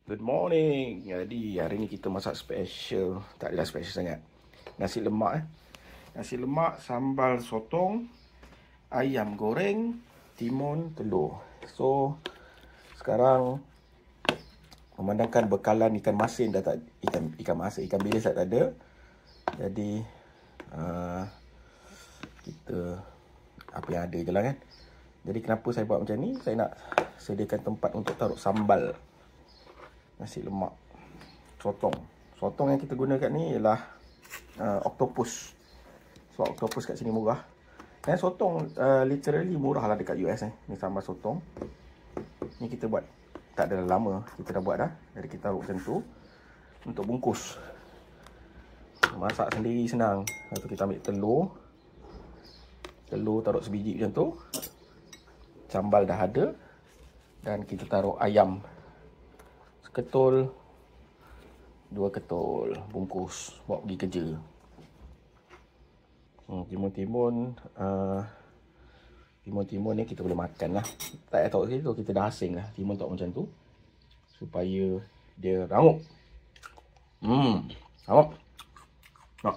Good morning. Jadi hari ni kita masak special. Tak adalah special sangat. Nasi lemak Nasi lemak, sambal sotong, ayam goreng, timun, telur. So sekarang memandangkan bekalan ikan masin dah tak, ikan bilis tak ada. Jadi kita apa yang ada je lah kan. Jadi kenapa saya buat macam ni? Saya nak sediakan tempat untuk taruh sambal nasi lemak sotong. Sotong yang kita gunakan ni ialah octopus. So octopus kat sini murah. Dan sotong literally murah lah dekat US ni sambal sotong. Ni kita buat tak ada lama, kita dah buat dah. Jadi kita taruh macam tu untuk bungkus. Masak sendiri senang. Lepas tu kita ambil telur. Telur taruh sebiji macam tu. Sambal dah ada. Dan kita taruh ayam ketul, 2 ketul, bungkus, bawa pergi kerja. Timun-timun ni kita boleh makan lah. Tak tahu situ kita dah asing lah timun tak macam tu, supaya dia rangup. Rangup. Nak.